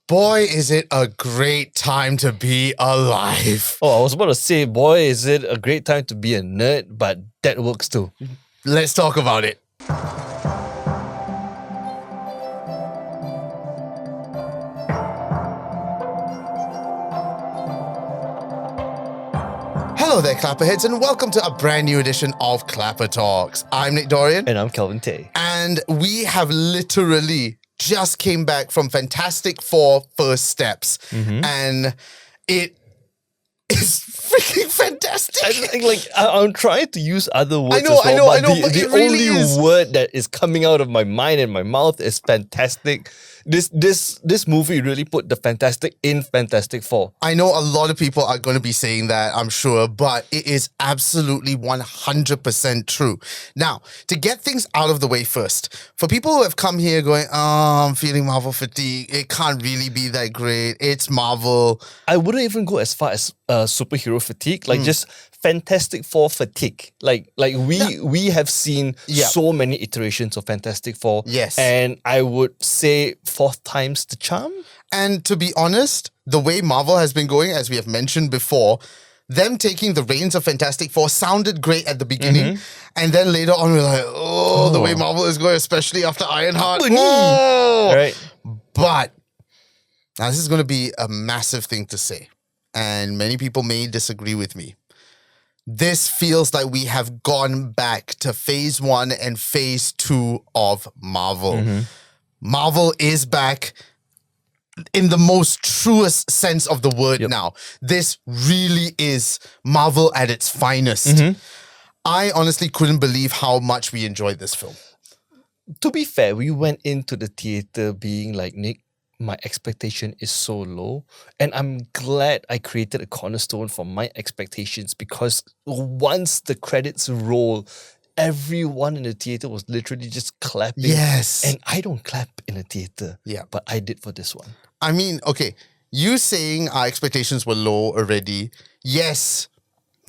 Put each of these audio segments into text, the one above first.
Boy, is it a great time to be alive. Oh, I was about to say, boy, is it a great time to be a nerd, but that works too. Let's talk about it. Hello there, Clapperheads, and welcome to a brand new edition of ClapperTalks. I'm Nick Dorian. And I'm Kelvin Tay. And we have literally just came back from Fantastic Four First Steps. And it is freaking fantastic. I'm trying to use other words I know, but the it really only is. word that is coming out of my mind and my mouth is fantastic. This movie really put the fantastic in Fantastic Four. I know a lot of people are going to be saying that, I'm sure, but it is absolutely 100% true. Now, to get things out of the way first, for people who have come here going, I'm feeling Marvel fatigue, it can't really be that great, it's Marvel. I wouldn't even go as far as superhero fatigue, just Fantastic Four fatigue. We have seen so many iterations of Fantastic Four. Yes. And I would say fourth time's the charm. And to be honest, the way Marvel has been going, as we have mentioned before, them taking the reins of Fantastic Four sounded great at the beginning. And then later on, we're like, the way Marvel is going, especially after Ironheart. Right. But now this is going to be a massive thing to say. And many people may disagree with me. This feels like we have gone back to phase 1 and phase 2 of Marvel. Marvel is back in the most truest sense of the word now. This really is Marvel at its finest. I honestly couldn't believe how much we enjoyed this film. To be fair, we went into the theater being like, Nick, my expectation is so low, and I'm glad I created a cornerstone for my expectations, because once the credits roll, everyone in the theater was literally just clapping. Yes. And I don't clap in a theater. Yeah. But I did for this one. I mean, okay, you saying our expectations were low already. Yes,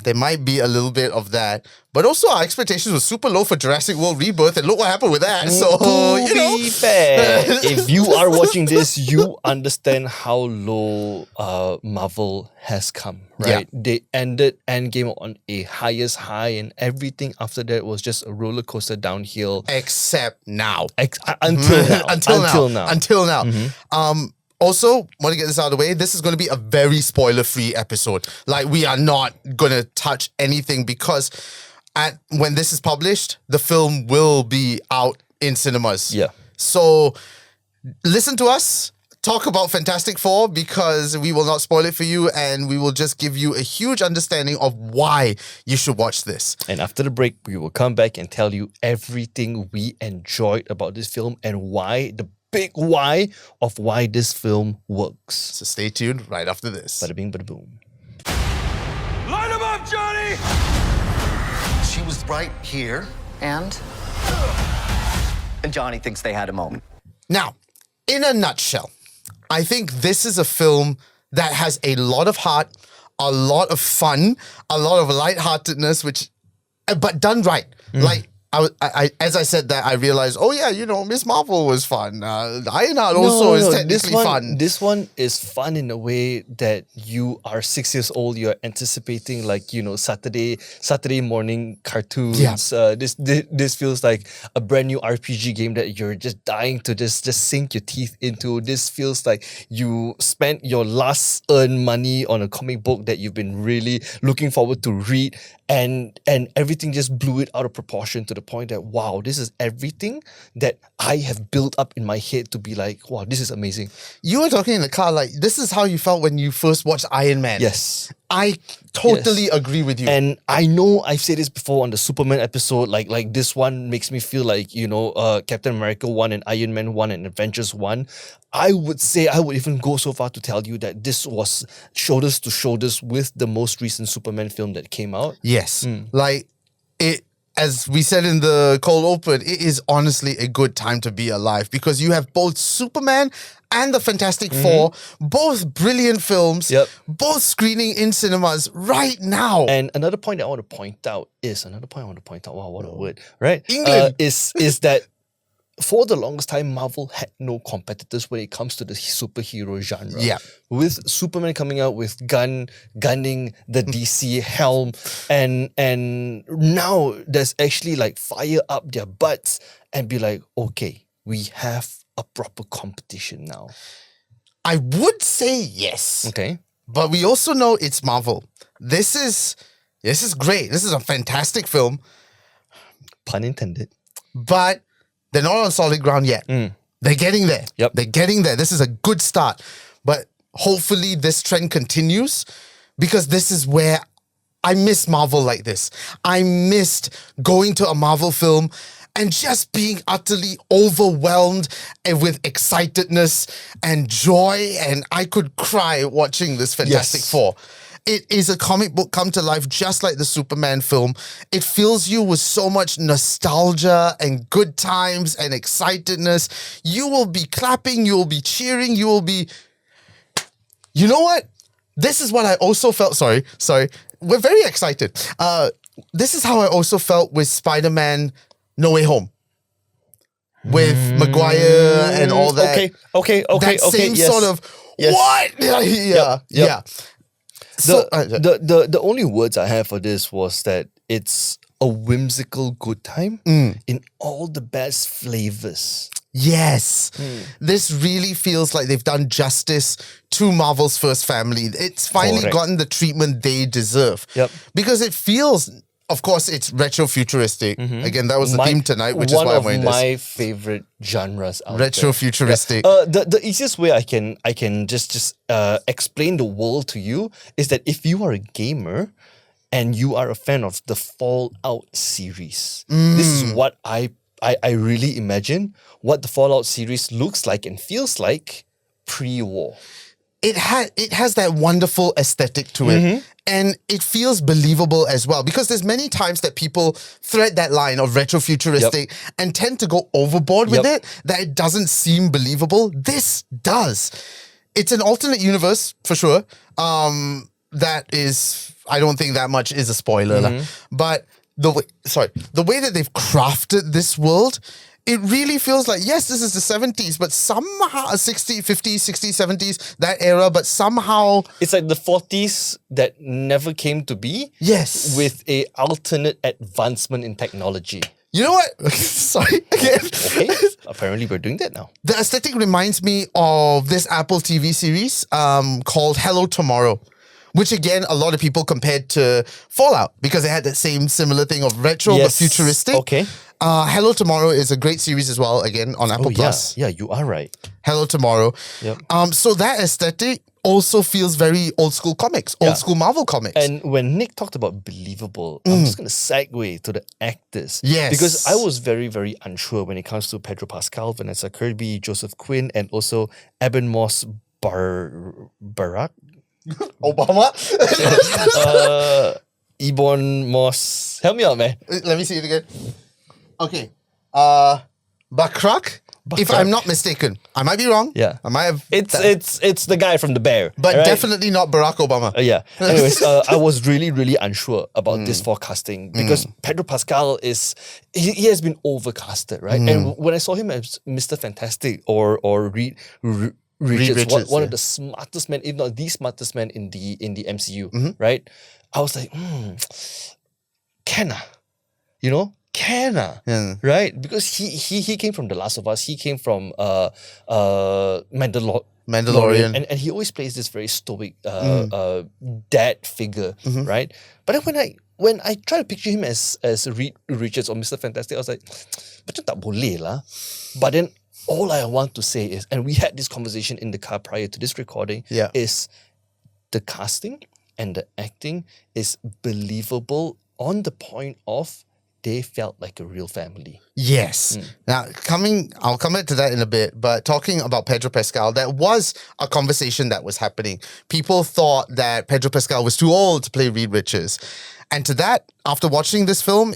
there might be a little bit of that. But also our expectations were super low for Jurassic World Rebirth, and look what happened with that. So, to be fair, if you are watching this, you understand how low Marvel has come, right? Yeah. They ended Endgame on a highest high, and everything after that was just a roller coaster downhill. Except now. Until now. Also, want to get this out of the way, this is going to be a very spoiler-free episode. We are not going to touch anything, because when this is published, the film will be out in cinemas. Yeah. So, listen to us talk about Fantastic Four, because we will not spoil it for you, and we will just give you a huge understanding of why you should watch this. And after the break, we will come back and tell you everything we enjoyed about this film and why, the big why of why this film works. So stay tuned right after this. Bada bing, bada boom. Line him up, Johnny! She was right here. And Johnny thinks they had a moment. Now, in a nutshell, I think this is a film that has a lot of heart, a lot of fun, a lot of lightheartedness, but done right. I as I said that, I realized, Miss Marvel was fun. Ironheart also is technically fun. This one is fun in a way that you are 6 years old. You're anticipating Saturday morning cartoons. Yeah. This feels like a brand new RPG game that you're just dying to just sink your teeth into. This feels like you spent your last earned money on a comic book that you've been really looking forward to read, and everything just blew it out of proportion to the point that, wow, this is everything that I have built up in my head to be like, wow, this is amazing. You were talking in the car this is how you felt when you first watched Iron Man. Yes. I totally agree with you. And I know I've said this before on the Superman episode, like this one makes me feel like, Captain America 1 and Iron Man 1 and Avengers 1. I would even go so far to tell you that this was shoulders to shoulders with the most recent Superman film that came out. Yes. As we said in the cold open, it is honestly a good time to be alive, because you have both Superman and the Fantastic Four, both brilliant films, both screening in cinemas right now. And another point that I want to point out, wow, what a word, right? England. Is that for the longest time, Marvel had no competitors when it comes to the superhero genre. Yeah. With Superman coming out with gunning the DC helm, and now there's actually like fire up their butts and be like, okay, we have a proper competition now. I would say yes. Okay. But we also know it's Marvel. This is great. This is a fantastic film. Pun intended. But they're not on solid ground yet. They're getting there. Yep. They're getting there. This is a good start. But hopefully this trend continues, because this is where I miss Marvel like this. I missed going to a Marvel film and just being utterly overwhelmed and with excitedness and joy. And I could cry watching this Fantastic Four. It is a comic book come to life, just like the Superman film. It fills you with so much nostalgia and good times and excitedness. You will be clapping, you will be cheering, you will be... You know what? This is what I also felt... Sorry. We're very excited. This is how I also felt with Spider-Man No Way Home. With Maguire and all that. Okay. That same sort of... Yes. What? Yep. Yeah. So, The only words I have for this was that it's a whimsical good time in all the best flavors. yes. This really feels like they've done justice to Marvel's first family. It's finally Correct. gotten the treatment they deserve. Yep. Because it feels, of course, it's retro-futuristic. Again, that was the theme tonight, which is why I'm wearing one of this. my favorite genres out Retro-futuristic. there. The easiest way I can just explain the world to you is that if you are a gamer and you are a fan of the Fallout series, this is what I really imagine what the Fallout series looks like and feels like pre-war. It has that wonderful aesthetic to it, and it feels believable as well, because there's many times that people thread that line of retro-futuristic and tend to go overboard with it, that it doesn't seem believable. This does. It's an alternate universe for sure. That is, I don't think that much is a spoiler, lah. But the way that they've crafted this world, it really feels like, yes, this is the 70s, but somehow 60s, 50s, 60s, 70s, that era, but somehow... It's like the 40s that never came to be. Yes. With a alternate advancement in technology. You know what? Sorry, again. Okay. Apparently we're doing that now. The aesthetic reminds me of this Apple TV series called Hello Tomorrow, which again, a lot of people compared to Fallout because it had that same similar thing of retro but futuristic. Okay. Hello Tomorrow is a great series as well, again, on Apple Plus. Yeah, you are right. Hello Tomorrow. Yep. So that aesthetic also feels very old school comics, old school Marvel comics. And when Nick talked about believable, I'm just going to segue to the actors. Yes. Because I was very, very unsure when it comes to Pedro Pascal, Vanessa Kirby, Joseph Quinn, and also Eben Moss-Bachrach. Obama? Ebon Moss. Help me out, man. Let me see it again. Okay. Bachrach, if I'm not mistaken. I might be wrong. Yeah. I might have... It's the guy from The Bear. But right? definitely not Barack Obama. Yeah. Anyways, I was really, really unsure about this forecasting because Pedro Pascal he has been overcasted, right? And when I saw him as Mr. Fantastic or Reed Richards, one of the smartest men, if not the smartest man in the MCU, right? I was like, right? Because he came from The Last of Us. He came from Mandalorian, and he always plays this very stoic dad figure, right? But then when I try to picture him as Reed Richards or Mr. Fantastic, I was like, macam tak boleh lah. But then all I want to say is, and we had this conversation in the car prior to this recording, is the casting and the acting is believable on the point of they felt like a real family. Yes. Now, I'll come back to that in a bit, but talking about Pedro Pascal, that was a conversation that was happening. People thought that Pedro Pascal was too old to play Reed Richards. And to that, after watching this film,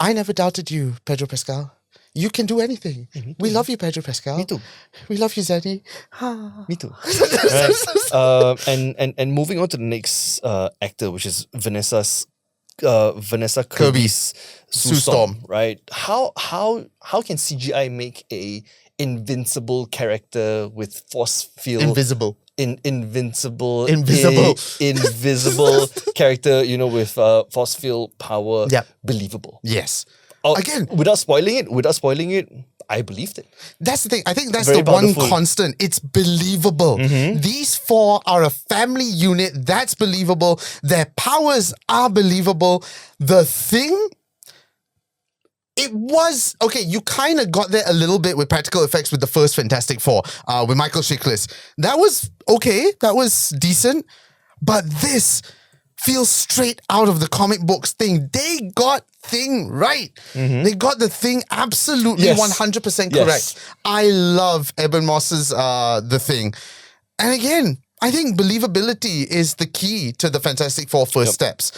I never doubted you, Pedro Pascal. You can do anything. We love you, Pedro Pascal. Me too. We love you, Zeddy. Me too. Right. And moving on to the next actor, which is Vanessa Vanessa Kirby's Sue Sue Storm, Storm. right? How can CGI make a invincible character with force field Invisible. Invisible character, with force field power, Yep. believable? Yes. Oh, Again, without spoiling it, I believed it. that's the thing. I think that's Very the one powerful. constant. It's believable. These four are a family unit. That's believable. Their powers are believable. The Thing, it was, okay, you kind of got there a little bit with practical effects with the first Fantastic Four, with Michael Chiklis. That was okay. That was decent. But this feels straight out of the comic books Thing. They got Thing right. They got the Thing absolutely Yes. 100% Yes. correct. I love Eben Moss's The Thing. And again, I think believability is the key to the Fantastic Four first steps.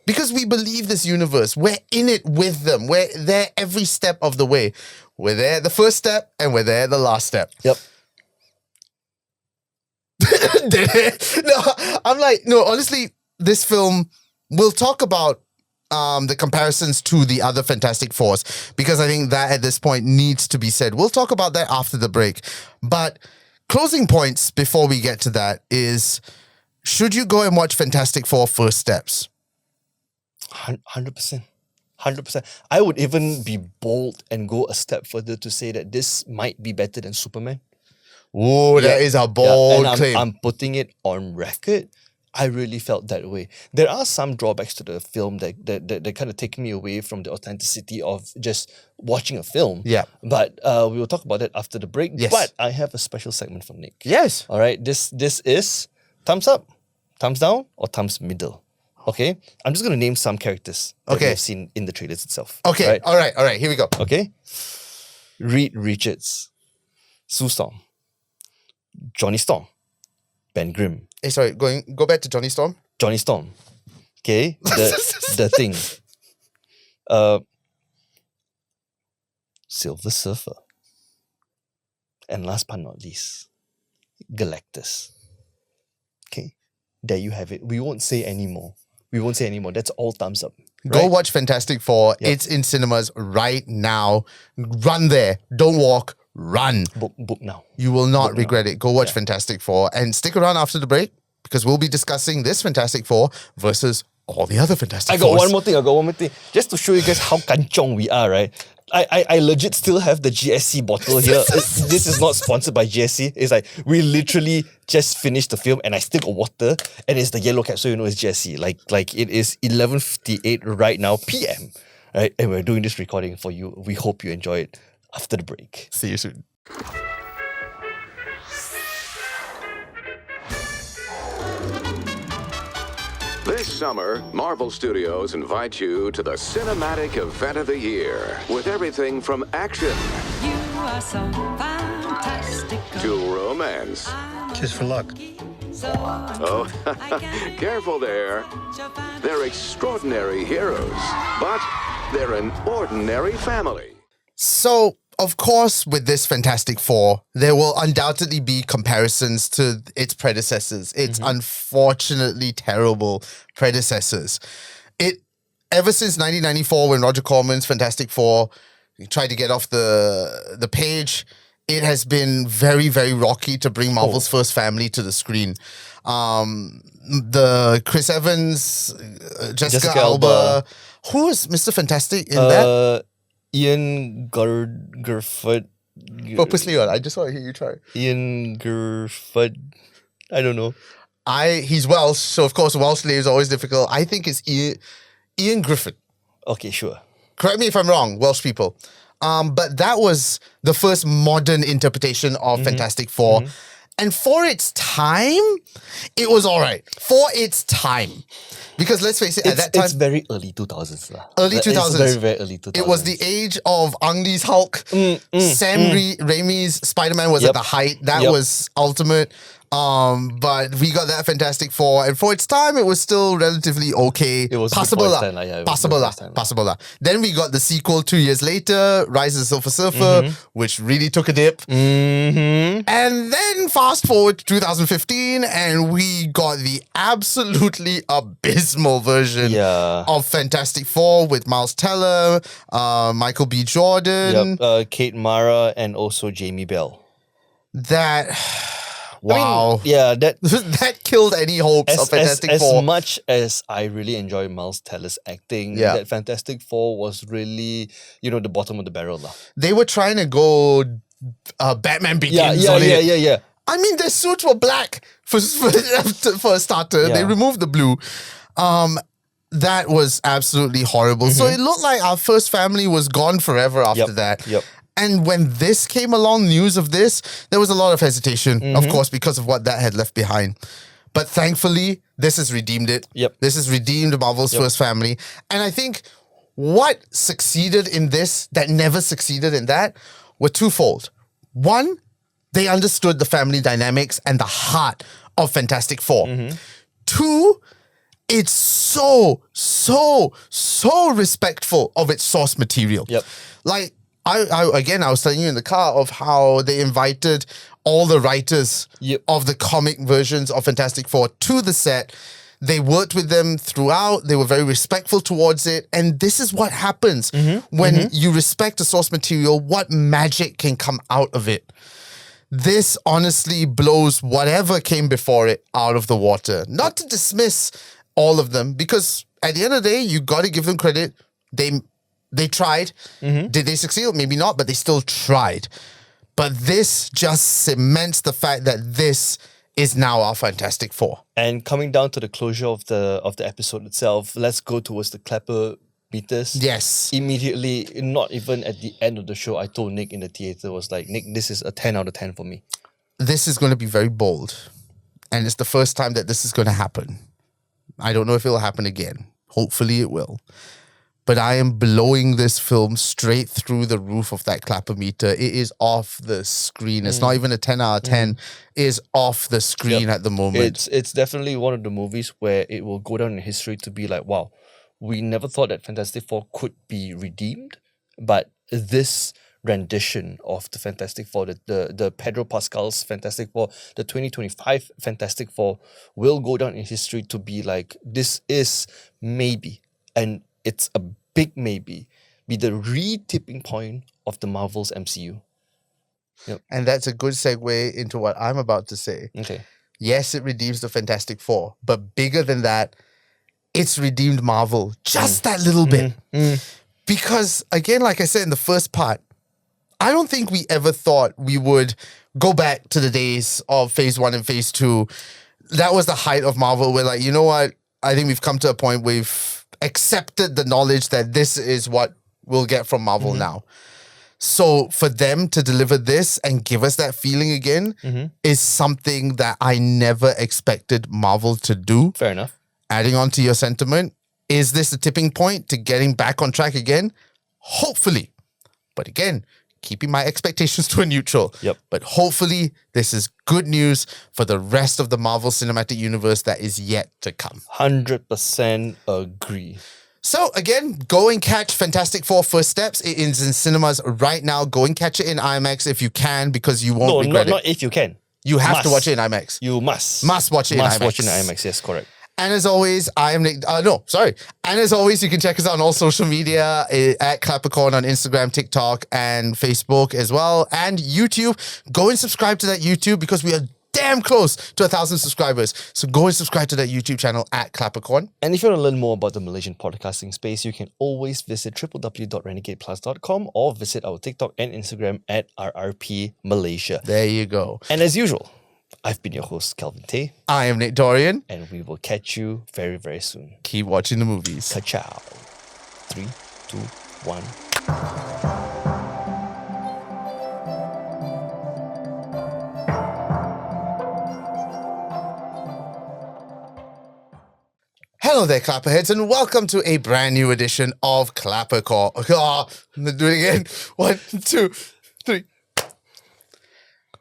Because we believe this universe. We're in it with them. We're there every step of the way. We're there the first step and we're there the last step. Yep. No, honestly, this film, we'll talk about the comparisons to the other Fantastic Fours, because I think that at this point needs to be said. We'll talk about that after the break. But closing points before we get to that is, should you go and watch Fantastic Four First Steps? 100%. 100%. I would even be bold and go a step further to say that this might be better than Superman. Oh, that is a bold and claim. I'm putting it on record. I really felt that way. There are some drawbacks to the film that kind of take me away from the authenticity of just watching a film. Yeah. But we will talk about that after the break. Yes. But I have a special segment from Nick. Yes. All right. This is thumbs up, thumbs down, or thumbs middle. Okay. I'm just going to name some characters that Okay. we've seen in the trailers itself. Okay. Right? All right. Here we go. Okay. Reed Richards, Sue Storm, Johnny Storm, Ben Grimm, Hey, sorry. Go back to Johnny Storm. Johnny Storm. Okay, the Thing. Silver Surfer. And last but not least, Galactus. Okay, there you have it. We won't say anymore. That's all thumbs up. Go right? watch Fantastic Four. Yep. It's in cinemas right now. Run there. Don't walk. Run. Book now. You will not regret it. Go watch Fantastic Four and stick around after the break, because we'll be discussing this Fantastic Four versus all the other Fantastic I got Fours. one more thing. Just to show you guys how kanchong we are, right? I legit still have the GSC bottle here. This is not sponsored by GSC. It's like we literally just finished the film and I still got water, and it's the yellow cap, so you know it's GSC. Like it is 11:58 right now PM, right? And we're doing this recording for you. We hope you enjoy it after the break. See you soon. This summer, Marvel Studios invite you to the cinematic event of the year with everything from action You are so fantastic. to romance. Just for luck. Oh, careful there. They're extraordinary heroes, but they're an ordinary family. So, of course, with this Fantastic Four, there will undoubtedly be comparisons to its predecessors. Its unfortunately terrible predecessors. Ever since 1994, when Roger Corman's Fantastic Four tried to get off the page, it has been very, very rocky to bring Marvel's first family to the screen. The Chris Evans, Jessica Alba. Who is Mr. Fantastic in that? Ian Gerford. Purposely, I just want to hear you try. Ian Gerford. I don't know. He's Welsh, so of course Welsh names are always difficult. I think it's Ian Griffin. Okay, sure. Correct me if I'm wrong, Welsh people. But that was the first modern interpretation of Fantastic Four. And for its time, it was all right. For its time. Because let's face it, at that time, It's very early 2000s. Early It's 2000s. very, very early 2000s. it was the age of Ang Lee's Hulk. Sam Raimi's Spider-Man was at Yep. the height. That Yep. was ultimate. But we got that Fantastic Four, and for its time, it was still relatively okay. It was passable before lah. its time, yeah, it was Passable before lah. its time. Passable lah. Then we got the sequel 2 years later, Rise of the Silver Surfer, which really took a dip. Mm-hmm. And then fast forward to 2015, and we got the absolutely abysmal version Yeah. of Fantastic Four with Miles Teller, Michael B. Jordan. Yep. Kate Mara and also Jamie Bell. That, wow. Yeah, that That killed any hopes of Fantastic as Four. much as I really enjoy Miles Teller's acting, Yeah. that Fantastic Four was really, the bottom of the barrel. Lah. They were trying to go Batman Begins on it. Yeah. I mean, their suits were black for a starter. They Yeah. removed the blue. That was absolutely horrible. So it looked like our first family was gone forever after that. Yep. And when this came along, news of this, there was a lot of hesitation, of course, because of what that had left behind. But thankfully, this has redeemed it. Yep. This has redeemed Marvel's first family. And I think what succeeded in this that never succeeded in that were twofold. One, they understood the family dynamics and the heart of Fantastic Four. Two, it's so respectful of its source material. Yep. Like, I was telling you in the car of how they invited all the writers Yep. of the comic versions of Fantastic Four to the set. They worked with them throughout. They were very respectful towards it. And this is what happens when you respect the source material, what magic can come out of it. This honestly blows whatever came before it out of the water. Not to dismiss all of them, because at the end of the day, you got to give them credit. They tried. Did they succeed? Maybe not, but they still tried. But this just cements the fact that this is now our Fantastic Four. And coming down to the closure of the episode itself, let's go towards the clapper meters. Yes. Immediately, not even at the end of the show, I told Nick in the theater, was like, Nick, this is a 10 out of 10 for me. This is going to be very bold. And it's the first time that this is going to happen. I don't know if it will happen again. Hopefully it will. But I am blowing this film straight through the roof of that clapper meter. It is off the screen. It's not even a 10 out of 10. It is off the screen at the moment. It's definitely one of the movies where it will go down in history to be like, wow, we never thought that Fantastic Four could be redeemed, but this rendition of the Fantastic Four, the Pedro Pascal's Fantastic Four, the 2025 Fantastic Four will go down in history to be like, this is maybe, and it's a big maybe, be the re-tipping point of the Marvel's MCU. Yep. And that's a good segue into what I'm about to say. Okay. Yes, it redeems the Fantastic Four, but bigger than that, it's redeemed Marvel just that little bit. Because, again, like I said in the first part, I don't think we ever thought we would go back to the days of Phase 1 and Phase 2. That was the height of Marvel. We're like, you know what? I think we've come to a point where we've accepted the knowledge that this is what we'll get from Marvel now. So for them to deliver this and give us that feeling again is something that I never expected Marvel to do. Fair enough. Adding on to your sentiment, is this a tipping point to getting back on track again? Hopefully. But again, keeping my expectations to a neutral. Yep. But hopefully this is good news for the rest of the Marvel Cinematic Universe that is yet to come. 100% agree. So again, go and catch Fantastic Four First Steps. It is in cinemas right now. Go and catch it in IMAX if you can, because you won't regret it. Not if you can. You have to Must. watch it in IMAX. You must. Must watch it in Must IMAX. watch it in IMAX, yes, correct. And as always, I am Nick. And as always, you can check us out on all social media at ClapperCorn on Instagram, TikTok, and Facebook as well. And YouTube. Go and subscribe to that YouTube, because we are damn close to 1,000 subscribers. So go and subscribe to that YouTube channel at ClapperCorn. And if you want to learn more about the Malaysian podcasting space, you can always visit www.renegadeplus.com or visit our TikTok and Instagram at RRP Malaysia. There you go. And as usual, I've been your host, Kelvin Tay, I am Nick Dorian. and we will catch you very, very soon. Keep watching the movies. Ka-chow. 3, 2, 1. Hello there, Clapperheads, and welcome to a brand new edition of ClapperCorn. Do it again. 1, 2, 3.